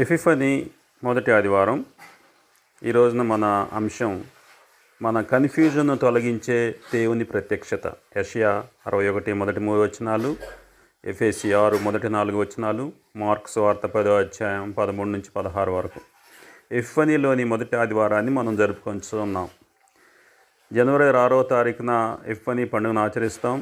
Epiphany మొదటి ఆదివారం. ఈ రోజున మన అంశం మన కన్ఫ్యూజన్ను తొలగించే దేవుని ప్రత్యక్షత. యెషయా 61 మొదటి 3 వచనాలు, ఎఫెసీ 6 మొదటి 4 వచనాలు, మార్కు సువార్త 10వ అధ్యాయం 13 నుంచి 16 వరకు. ఎపిఫనీలోని మొదటి ఆదివారాన్ని మనం జరుపుకుంటున్నాం. జనవరి 6వ తారీఖున ఎపిఫనీ పండుగను ఆచరిస్తాం.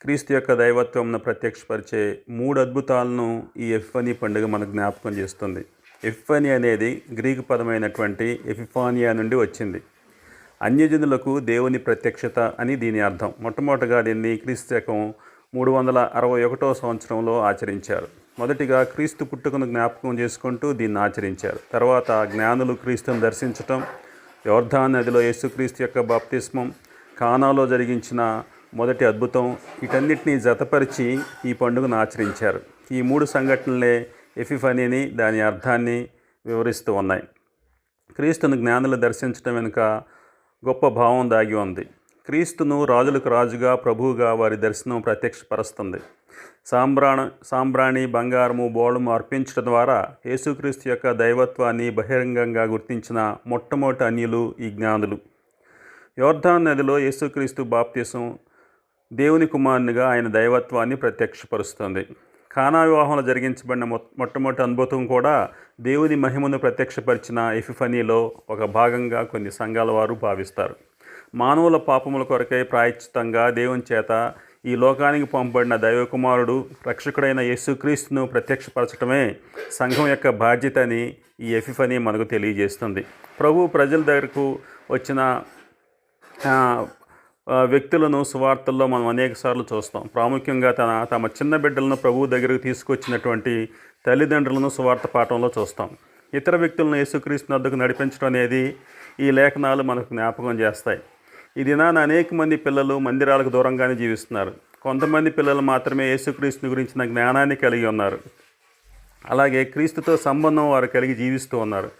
క్రీస్తు యొక్క దైవత్వంను ప్రత్యక్షపరిచే 3 అద్భుతాలను ఈ ఎపిఫనీ పండుగ మనకు జ్ఞాపకం చేస్తుంది. ఎపిఫనీ అనేది గ్రీకు పదమైనటువంటి ఎపిఫానియా నుండి వచ్చింది. అన్యజనులకు దేవుని ప్రత్యక్షత అని దీని అర్థం. మొట్టమొదటిగా దీన్ని క్రీస్తు శకం 361వ సంవత్సరంలో ఆచరించారు. మొదటిగా క్రీస్తు పుట్టుకను జ్ఞాపకం చేసుకుంటూ దీన్ని ఆచరించారు. తర్వాత జ్ఞానులు క్రీస్తును దర్శించటం, యోర్దాను నదిలో యేసుక్రీస్తు యొక్క బాప్తిస్మం, కానాలో జరిగించిన మొదటి అద్భుతం, వీటన్నిటినీ జతపరిచి ఈ పండుగను ఆచరించారు. ఈ 3 సంఘటనలే ఎపిఫనీని, దాని అర్థాన్ని వివరిస్తూ ఉన్నాయి. క్రీస్తును జ్ఞానులు దర్శించడం వెనుక గొప్ప భావం దాగి ఉంది. క్రీస్తును రాజులకు రాజుగా, ప్రభువుగా వారి దర్శనం ప్రత్యక్షపరుస్తుంది. సాంబ్రాణి, బంగారము, బోళము అర్పించడం ద్వారా యేసుక్రీస్తు యొక్క దైవత్వాన్ని బహిరంగంగా గుర్తించిన మొట్టమొదటి అన్యులు ఈ జ్ఞానులు. యోర్దాను నదిలో యేసుక్రీస్తు బాప్తిసం దేవుని కుమారునిగా ఆయన దైవత్వాన్ని ప్రత్యక్షపరుస్తుంది. కానా వివాహంలో జరిగించబడిన మొట్టమొదటి అద్భుతం కూడా దేవుని మహిమను ప్రత్యక్షపరిచిన ఎపిఫనీలో ఒక భాగంగా కొన్ని సంఘాల వారు భావిస్తారు. మానవుల పాపముల కొరకై ప్రాయశ్చిత్తంగా దేవుని చేత ఈ లోకానికి పంపబడిన దైవకుమారుడు, రక్షకుడైన యేసుక్రీస్తును ప్రత్యక్షపరచడమే సంఘం యొక్క బాధ్యత అని ఈ ఎపిఫనీ మనకు తెలియజేస్తుంది. ప్రభు ప్రజల దగ్గరకు వచ్చిన వ్యక్తులను సువార్తల్లో మనం అనేకసార్లు చూస్తాం. ప్రాముఖ్యంగా తమ చిన్న బిడ్డలను ప్రభువు దగ్గరకు తీసుకొచ్చినటువంటి తల్లిదండ్రులను సువార్త పాఠంలో చూస్తాం. ఇతర వ్యక్తులను యేసుక్రీస్తు వద్దకు నడిపించడం అనేది ఈ లేఖనాలు మనకు జ్ఞాపకం చేస్తాయి. ఈ దినాన అనేక మంది పిల్లలు మందిరాలకు దూరంగానే జీవిస్తున్నారు. కొంతమంది పిల్లలు మాత్రమే యేసుక్రీస్తుని గురించిన జ్ఞానాన్ని కలిగి ఉన్నారు. అలాగే క్రీస్తుతో సంబంధం వారు కలిగి జీవిస్తూ ఉన్నారు.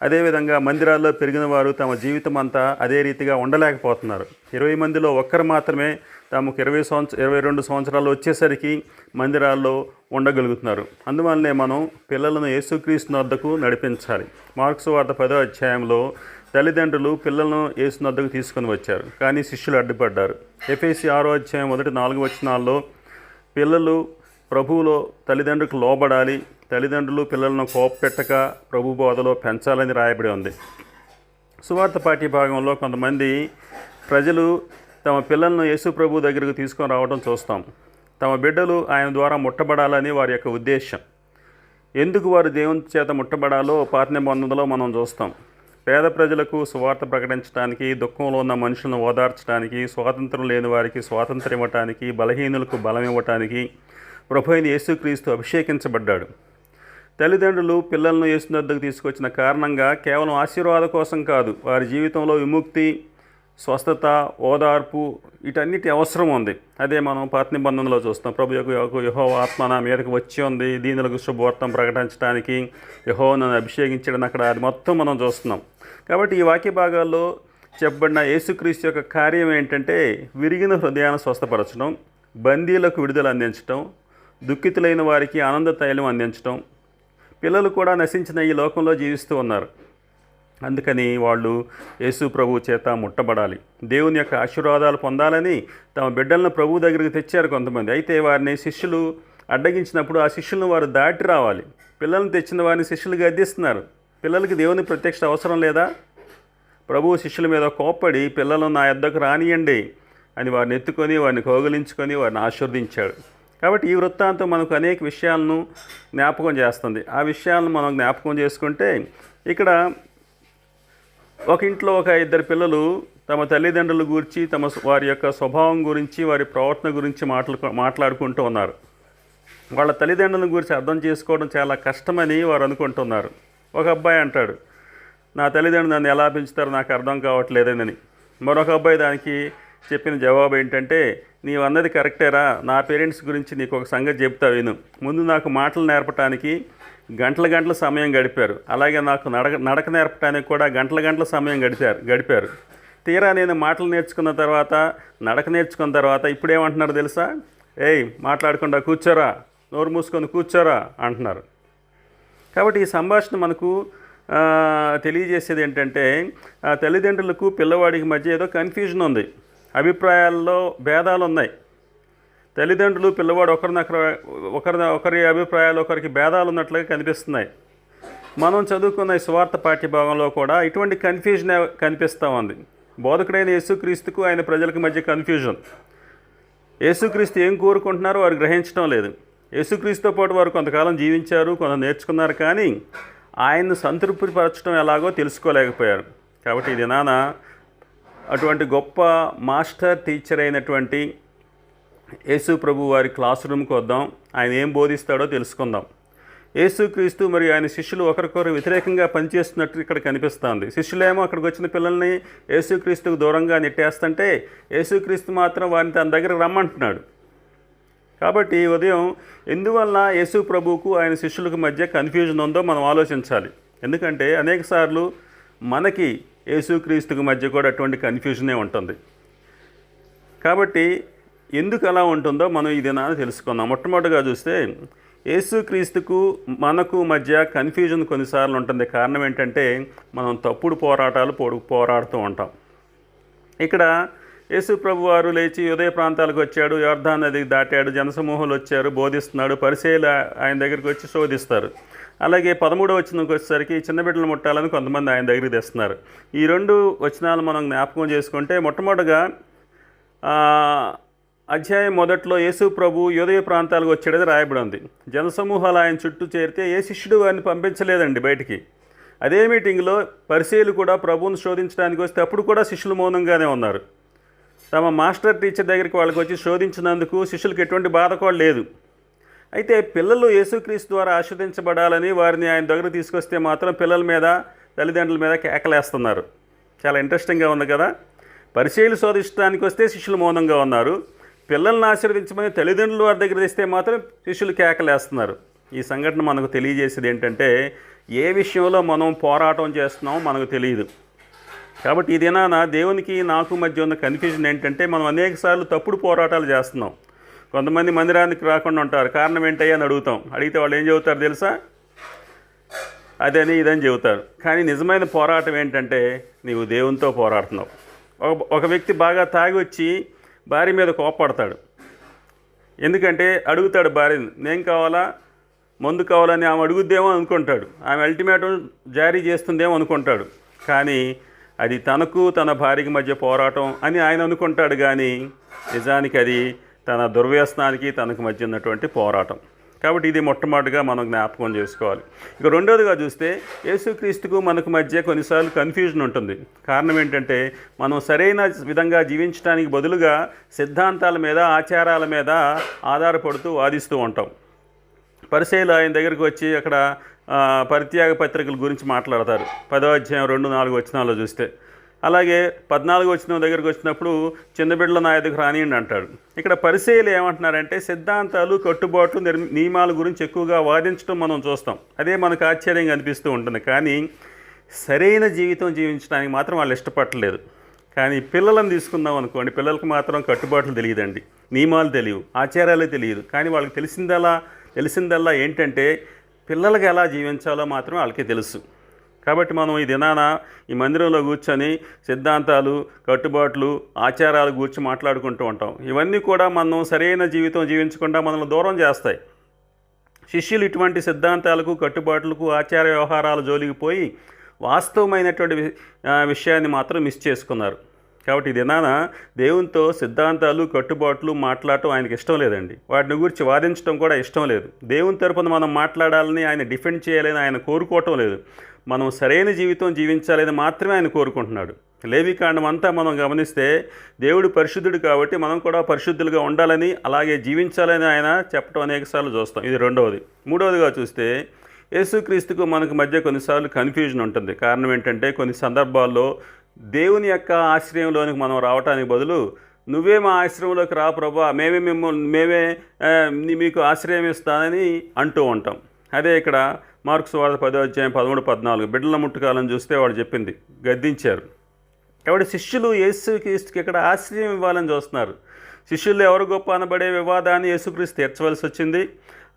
అదేవిధంగా మందిరాల్లో పెరిగిన వారు తమ జీవితం అంతా అదే రీతిగా ఉండలేకపోతున్నారు. 20 మందిలో ఒక్కరు మాత్రమే తమకు 22 సంవత్సరాలు వచ్చేసరికి మందిరాల్లో ఉండగలుగుతున్నారు. అందువల్లనే మనం పిల్లలను యేసుక్రీస్తు వద్దకు నడిపించాలి. మార్కు సువార్త 10వ అధ్యాయంలో తల్లిదండ్రులు పిల్లలను యేసు వద్దకు తీసుకొని వచ్చారు, కానీ శిష్యులు అడ్డుపడ్డారు. ఎఫెసీ 6వ అధ్యాయం మొదటి 4 వచనాల్లో పిల్లలు ప్రభువులో తల్లిదండ్రులకు లోబడాలి, తల్లిదండ్రులు పిల్లలను కోపపెట్టక ప్రభు బోధలో పెంచాలని రాయబడి ఉంది. సువార్త పాఠ్య భాగంలో కొంతమంది ప్రజలు తమ పిల్లలను యేసు ప్రభు దగ్గరకు తీసుకొని రావడం చూస్తాం. తమ బిడ్డలు ఆయన ద్వారా ముట్టబడాలని వారి యొక్క ఉద్దేశం. ఎందుకు వారు దేవుని చేత ముట్టబడాలో పాత నిబంధనలో మనం చూస్తాం. పేద ప్రజలకు సువార్త ప్రకటించడానికి, దుఃఖంలో ఉన్న మనుషులను ఓదార్చడానికి, స్వాతంత్రం లేని వారికి స్వాతంత్రం ఇవ్వటానికి, బలహీనులకు బలం ఇవ్వటానికి ప్రభు అయిన యేసుక్రీస్తు అభిషేకించబడ్డాడు. తల్లిదండ్రులు పిల్లలను యేసు వద్దకు తీసుకొచ్చిన కారణంగా కేవలం ఆశీర్వాదం కోసం కాదు, వారి జీవితంలో విముక్తి, స్వస్థత, ఓదార్పు వీటన్నిటి అవసరం ఉంది. అదే మనం పాత నిబంధనలో చూస్తాం. ప్రభు యొక్క యెహోవా ఆత్మ నా మీదకు వచ్చి ఉంది, దీనులకు శుభవార్తను ప్రకటించడానికి యెహోవా నన్ను అభిషేకించడం, అక్కడ అది మొత్తం మనం చూస్తున్నాం. కాబట్టి ఈ వాక్య భాగాల్లో చెప్పబడిన యేసుక్రీస్తు యొక్క కార్యం ఏంటంటే విరిగిన హృదయాన్ని స్వస్థపరచడం, బందీలకు విడుదల అందించడం, దుఃఖితులైన వారికి ఆనంద తైలం అందించడం. పిల్లలు కూడా నశించిన ఈ లోకంలో జీవిస్తూ ఉన్నారు. అందుకని వాళ్ళు యేసు ప్రభు చేత ముట్టబడాలి, దేవుని యొక్క ఆశీర్వాదాలు పొందాలని తమ బిడ్డలను ప్రభు దగ్గరికి తెచ్చారు కొంతమంది. అయితే వారిని శిష్యులు అడ్డగించినప్పుడు ఆ శిష్యులను వారు దాటి రావాలి. పిల్లల్ని తెచ్చిన వారిని శిష్యులుగా అద్దిస్తున్నారు. పిల్లలకి దేవుని ప్రత్యక్ష అవసరం లేదా? ప్రభువు శిష్యుల మీద కోప్పడి పిల్లలను నా యొద్దకు రానియండి అని వారిని ఎత్తుకొని, వారిని కౌగిలించుకొని వారిని ఆశీర్వదించాడు. కాబట్టి ఈ వృత్తాంతం మనకు అనేక విషయాలను జ్ఞాపకం చేస్తుంది. ఆ విషయాలను మనం జ్ఞాపకం చేసుకుంటే, ఇక్కడ ఒక ఇంట్లో ఒక 2 పిల్లలు తమ తల్లిదండ్రుల గురించి, వారి యొక్క స్వభావం గురించి, వారి ప్రవర్తన గురించి మాట్లాడుకుంటూ ఉన్నారు. వాళ్ళ తల్లిదండ్రుల గురించి అర్థం చేసుకోవడం చాలా కష్టమని వారు అనుకుంటున్నారు. ఒక అబ్బాయి అంటాడు, నా తల్లిదండ్రులు నన్ను ఎలా పెంచుతారో నాకు అర్థం కావట్లేదని. మరొక అబ్బాయి దానికి చెప్పిన జవాబు ఏంటంటే, నీవు అన్నది కరెక్టేరా, నా పేరెంట్స్ గురించి నీకు ఒక సంగతి చెప్తా విను. ముందు నాకు మాటలు నేర్పడానికి గంటల సమయం గడిపారు. అలాగే నాకు నడక నేర్పడానికి కూడా గంటల సమయం గడిపారు. తీరా నేను మాటలు నేర్చుకున్న తర్వాత, నడక నేర్చుకున్న తర్వాత ఇప్పుడేమంటున్నారు తెలుసా? మాట్లాడకుండా కూర్చోరా, నోరు మూసుకొని కూర్చోరా అంటున్నారు. కాబట్టి ఈ సంభాషణ మనకు తెలియజేసేది ఏంటంటే తల్లిదండ్రులకు పిల్లవాడికి మధ్య ఏదో కన్ఫ్యూజన్ ఉంది, అభిప్రాయాల్లో భేదాలు ఉన్నాయి. తల్లిదండ్రులు పిల్లవాడు ఒకరి అభిప్రాయాలు ఒకరికి భేదాలు ఉన్నట్లుగా కనిపిస్తున్నాయి. మనం చదువుకున్న ఈ సువార్త పాఠ్యభాగంలో కూడా ఇటువంటి కన్ఫ్యూజన్ కనిపిస్తూ ఉంది. బోధకుడైన యేసుక్రీస్తుకు ఆయన ప్రజలకు మధ్య కన్ఫ్యూజన్. యేసుక్రీస్తు ఏం కోరుకుంటున్నారో వారు గ్రహించడం లేదు. యేసుక్రీస్తుతో పాటు వారు కొంతకాలం జీవించారు, కొంత నేర్చుకున్నారు, కానీ ఆయన్ను సంతృప్తిపరచడం ఎలాగో తెలుసుకోలేకపోయారు. కాబట్టి ఈ దినాన అటువంటి గొప్ప మాస్టర్ టీచర్ అయినటువంటి యేసు ప్రభు వారి క్లాస్ రూమ్కి వద్దాం, ఆయన ఏం బోధిస్తాడో తెలుసుకుందాం. యేసుక్రీస్తు మరియు ఆయన శిష్యులు ఒకరికొకరు వ్యతిరేకంగా పనిచేస్తున్నట్టు ఇక్కడ కనిపిస్తుంది. శిష్యులేమో అక్కడికి వచ్చిన పిల్లల్ని యేసుక్రీస్తుకు దూరంగా నెట్టేస్తుంటే యేసుక్రీస్తు మాత్రం వారిని తన దగ్గరకు రమ్మంటున్నాడు. కాబట్టి ఉదయం ఎందువల్ల యేసు ప్రభువుకు ఆయన శిష్యులకు మధ్య కన్ఫ్యూజన్ ఉందో మనం ఆలోచించాలి. ఎందుకంటే అనేకసార్లు మనకి యేసుక్రీస్తుకు మధ్య కూడా అటువంటి కన్ఫ్యూజనే ఉంటుంది. కాబట్టి ఎందుకు అలా ఉంటుందో మనం ఈ దినాన్ని తెలుసుకుందాం. మొట్టమొదటిగా చూస్తే యేసుక్రీస్తుకు మనకు మధ్య కన్ఫ్యూజన్ కొన్నిసార్లు ఉంటుంది. కారణం ఏంటంటే మనం తప్పుడు పోరాటాలు పోరాడుతూ ఉంటాం. ఇక్కడ యేసు ప్రభు వారు లేచి ఉదయ ప్రాంతాలకు వచ్చాడు, యోర్దాను నదికి దాటాడు, జనసమూహాలు వచ్చారు, బోధిస్తున్నాడు, పరిసయ్యులు ఆయన దగ్గరికి వచ్చి శోధిస్తారు. అలాగే 13వ వచనంకి వచ్చేసరికి చిన్న బిడ్డలు ముట్టాలని కొంతమంది ఆయన దగ్గరికి తెస్తున్నారు. ఈ రెండు వచనాలు మనం జ్ఞాపకం చేసుకుంటే మొట్టమొదటిగా అధ్యాయం మొదట్లో యేసు ప్రభు యోదయ ప్రాంతాలకు వచ్చాడని రాయబడి ఉంది. జనసమూహాలు ఆయన చుట్టూ చేరితే ఏ శిష్యుడు వారిని పంపించలేదండి బయటికి. అదే మీటింగ్లో పరిసయ్యులు కూడా ప్రభువును శోధించడానికి వస్తే అప్పుడు కూడా శిష్యులు మౌనంగానే ఉన్నారు. తమ మాస్టర్ టీచర్ దగ్గరికి వాళ్ళకి వచ్చి శోధించినందుకు శిష్యులకు ఎటువంటి బాధ కూడా లేదు. అయితే పిల్లలు యేసుక్రీస్తు ద్వారా ఆశీర్వదించబడాలని వారిని ఆయన దగ్గర తీసుకొస్తే మాత్రం పిల్లల మీద తల్లిదండ్రుల మీద కేకలేస్తున్నారు. చాలా ఇంట్రెస్టింగ్గా ఉంది కదా. పరిచయలు శోధించడానికి వస్తే శిష్యులు మౌనంగా ఉన్నారు, పిల్లల్ని ఆశీర్వదించమని తల్లిదండ్రులు వారి దగ్గర తెస్తే మాత్రం శిష్యులు కేకలేస్తున్నారు. ఈ సంఘటన మనకు తెలియజేసేది ఏంటంటే ఏ విషయంలో మనం పోరాటం చేస్తున్నామో మనకు తెలియదు. కాబట్టి ఈ దినాన దేవునికి నాకు మధ్య ఉన్న కన్ఫ్యూజన్ ఏంటంటే మనం అనేకసార్లు తప్పుడు పోరాటాలు చేస్తున్నాం. కొంతమంది మందిరానికి రాకుండా ఉంటారు. కారణం ఏంటయ్యా అని అడిగితే వాళ్ళు ఏం చెబుతారు తెలుసా? అదని ఇదని చెబుతారు. కానీ నిజమైన పోరాటం ఏంటంటే నీవు దేవునితో పోరాడుతున్నావు. ఒక వ్యక్తి బాగా తాగి వచ్చి భార్య మీద కోపడతాడు. ఎందుకంటే అడుగుతాడు భార్యని, నేను కావాలా మందు కావాలని ఆమె అడుగుద్దేమో అనుకుంటాడు, ఆమె అల్టిమేటం జారీ చేస్తుందేమో అనుకుంటాడు. కానీ అది తనకు తన భార్యకి మధ్య పోరాటం అని ఆయన అనుకుంటాడు, కానీ నిజానికి అది తన దుర్వ్యసనానికి తనకు మధ్య ఉన్నటువంటి పోరాటం. కాబట్టి ఇది మొట్టమొదటిగా మనం జ్ఞాపకం చేసుకోవాలి. ఇక రెండోదిగా చూస్తే యేసుక్రీస్తుకు మనకు మధ్య కొన్నిసార్లు కన్ఫ్యూజన్ ఉంటుంది. కారణం ఏంటంటే మనం సరైన విధంగా జీవించడానికి బదులుగా సిద్ధాంతాల మీద ఆచారాల మీద ఆధారపడుతూ వాదిస్తూ ఉంటాం. పరిసయ్యులు ఆయన దగ్గరికి వచ్చి అక్కడ పరిత్యాగ పత్రికల గురించి మాట్లాడతారు. 10వ అధ్యాయం 2-4 వచనాల్లో చూస్తే. అలాగే 14వ వచనం దగ్గరికి వచ్చినప్పుడు చిన్న బిడ్డల నా ఎదుగు రానియండి అంటాడు. ఇక్కడ పరిసయ్యులు ఏమంటున్నారంటే సిద్ధాంతాలు, కట్టుబాట్లు, నియమాల గురించి ఎక్కువగా వాదించడం మనం చూస్తాం. అదే మనకు ఆశ్చర్యంగా అనిపిస్తూ ఉంటుంది. కానీ సరైన జీవితం జీవించడానికి మాత్రం వాళ్ళు ఇష్టపడలేదు. కానీ పిల్లలను తీసుకుందాం అనుకోండి, పిల్లలకు మాత్రం కట్టుబాట్లు తెలియదండి, నియమాలు తెలియవు, ఆచారాలే తెలియదు. కానీ వాళ్ళకి తెలిసిందల్లా ఏంటంటే పిల్లలకి ఎలా జీవించాలో మాత్రం వాళ్ళకి తెలుసు. కాబట్టి మనం ఈ దినాన ఈ మందిరంలో కూర్చొని సిద్ధాంతాలు, కట్టుబాట్లు, ఆచారాలు గురించి మాట్లాడుకుంటూ ఉంటాం. ఇవన్నీ కూడా మనం సరైన జీవితం జీవించకుండా మనల్ని దూరం చేస్తాయి. శిష్యులు ఇటువంటి సిద్ధాంతాలకు, కట్టుబాట్లకు, ఆచార వ్యవహారాల జోలికి పోయి వాస్తవమైనటువంటి విషయాన్ని మాత్రం మిస్ చేసుకున్నారు. కాబట్టి ఈ దినాన దేవునితో సిద్ధాంతాలు, కట్టుబాట్లు మాట్లాడటం ఆయనకి ఇష్టం లేదండి. వాటిని గురించి వాదించడం కూడా ఇష్టం లేదు. దేవుని తరపున మనం మాట్లాడాలని, ఆయన డిఫెండ్ చేయాలని ఆయన కోరుకోవటం లేదు. మనం సరైన జీవితం జీవించాలని మాత్రమే ఆయన కోరుకుంటున్నాడు. లేవికాండం అంతా మనం గమనిస్తే దేవుడు పరిశుద్ధుడు కాబట్టి మనం కూడా పరిశుద్ధులుగా ఉండాలని, అలాగే జీవించాలని ఆయన చెప్పడం అనేకసార్లు చూస్తాం. ఇది రెండవది. మూడవదిగా చూస్తే యేసుక్రీస్తుకు మనకు మధ్య కొన్నిసార్లు కన్ఫ్యూజన్ ఉంటుంది. కారణం ఏంటంటే కొన్ని సందర్భాల్లో దేవుని యొక్క ఆశ్రయంలోనికి మనం రావడానికి బదులు నువ్వే మా ఆశ్రయంలోకి రా ప్రభా, మేమే మీకు ఆశ్రయం ఇస్తానని అంటూ ఉంటాం. అదే ఇక్కడ మార్కు సువార్త 10వ అధ్యాయం 13-14 బిడ్డల ముట్టుకాలని చూస్తే వాడు చెప్పింది, గద్దించారు. కాబట్టి శిష్యులు యేసుక్రీస్తుకి ఇక్కడ ఆశ్రయం ఇవ్వాలని చూస్తున్నారు. శిష్యుల్లో ఎవరు గొప్ప అనబడే వివాదాన్ని యేసుక్రీస్తు తీర్చవలసి వచ్చింది.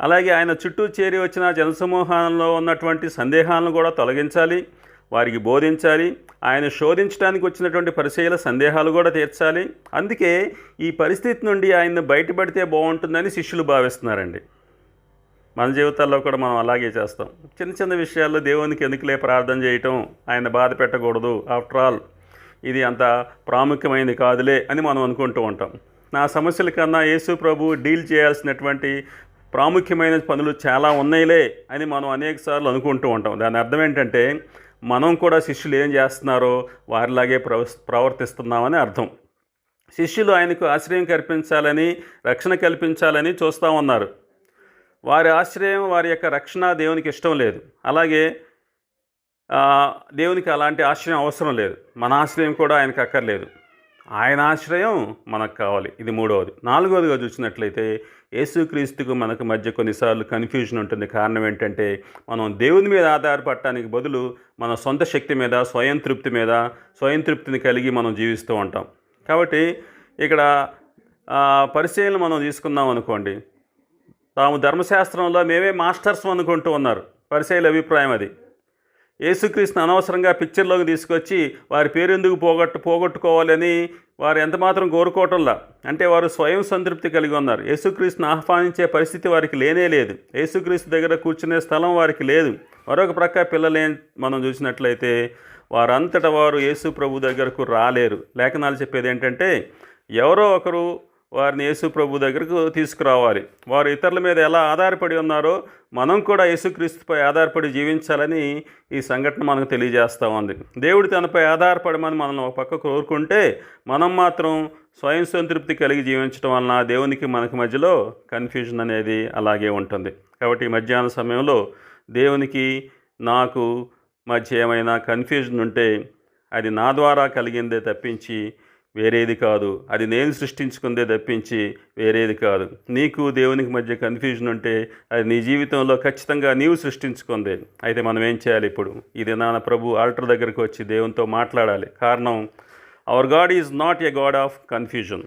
అలాగే ఆయన చుట్టూ చేరి వచ్చిన జనసమూహంలో ఉన్నటువంటి సందేహాలను కూడా తొలగించాలి, వారికి బోధించాలి. ఆయన శోధించడానికి వచ్చినటువంటి పరిచయుల సందేహాలు కూడా తీర్చాలి. అందుకే ఈ పరిస్థితి నుండి ఆయన్ని బయటపడితే బాగుంటుందని శిష్యులు భావిస్తున్నారండి. మన జీవితాల్లో కూడా మనం అలాగే చేస్తాం. చిన్న చిన్న విషయాల్లో దేవునికి ఎందుకులే ప్రార్థన చేయటం, ఆయన బాధ పెట్టకూడదు, ఆఫ్టర్ ఆల్ ఇది అంత ప్రాముఖ్యమైనది కాదులే అని మనం అనుకుంటూ ఉంటాం. నా సమస్యల కన్నా యేసు ప్రభు డీల్ చేయాల్సినటువంటి ప్రాముఖ్యమైన పనులు చాలా ఉన్నాయిలే అని మనం అనేకసార్లు అనుకుంటూ ఉంటాం. దాని అర్థం ఏంటంటే మనం కూడా శిష్యులు ఏం చేస్తున్నారో వారిలాగే ప్రవర్తిస్తున్నామని అర్థం. శిష్యులు ఆయనకు ఆశ్రయం కల్పించాలని, రక్షణ కల్పించాలని చూస్తూ ఉన్నారు. వారి ఆశ్రయం, వారి యొక్క రక్షణ దేవునికి ఇష్టం లేదు. అలాగే దేవునికి అలాంటి ఆశ్రయం అవసరం లేదు. మన ఆశ్రయం కూడా ఆయనకు అక్కర్లేదు. ఆయన ఆశ్రయం మనకు కావాలి. ఇది మూడవది. నాలుగవదిగా చూసినట్లయితే యేసుక్రీస్తుకు మనకు మధ్య కొన్నిసార్లు కన్ఫ్యూజన్ ఉంటుంది. కారణం ఏంటంటే మనం దేవుని మీద ఆధారపడటానికి బదులు మన సొంత శక్తి మీద, స్వయం తృప్తిని కలిగి మనం జీవిస్తూ ఉంటాం. కాబట్టి ఇక్కడ పరిచయలను మనం తీసుకున్నాం అనుకోండి, తాము ధర్మశాస్త్రంలో మేమే మాస్టర్స్ అనుకుంటూ ఉన్నారు. పరిచయుల అభిప్రాయం అది. యేసుక్రీస్తుని అనవసరంగా పిక్చర్లోకి తీసుకొచ్చి వారి పేరు ఎందుకు పోగొట్టుకోవాలని వారు ఎంతమాత్రం కోరుకోవటంలా. అంటే వారు స్వయం సంతృప్తి కలిగి ఉన్నారు. యేసుక్రీస్తుని ఆహ్వానించే పరిస్థితి వారికి లేనే లేదు. యేసుక్రీస్తు దగ్గర కూర్చునే స్థలం వారికి లేదు. మరొక ప్రక్క పిల్లలే మనం చూసినట్లయితే వారంతటా వారు యేసు ప్రభు దగ్గరకు రాలేరు. లేఖనాలు చెప్పేది ఏంటంటే ఎవరో ఒకరు వారిని యేసు ప్రభు దగ్గరకు తీసుకురావాలి. వారు ఇతరుల మీద ఎలా ఆధారపడి ఉన్నారో మనం కూడా యేసుక్రీస్తుపై ఆధారపడి జీవించాలని ఈ సంఘటన మనకు తెలియజేస్తూ ఉంది. దేవుడు తనపై ఆధారపడమని మనం ఒక పక్క కోరుకుంటే మనం మాత్రం స్వయం సంతృప్తి కలిగి జీవించడం వలన దేవునికి మనకి మధ్యలో కన్ఫ్యూజన్ అనేది అలాగే ఉంటుంది. కాబట్టి ఈ మధ్యాహ్న సమయంలో దేవునికి నాకు మధ్య ఏమైనా కన్ఫ్యూజన్ ఉంటే అది నా ద్వారా కలిగిందే తప్పించి వేరేది కాదు. అది నేను సృష్టించుకుందే తప్పించి వేరేది కాదు. నీకు దేవునికి మధ్య కన్ఫ్యూజన్ ఉంటే అది నీ జీవితంలో ఖచ్చితంగా నీవు సృష్టించుకుందే. అయితే మనం ఏం చేయాలి? ఇప్పుడు ఇది నాన్న ప్రభు ఆల్టర్ దగ్గరికి వచ్చి దేవునితో మాట్లాడాలి. కారణం hour God is not a God of confusion.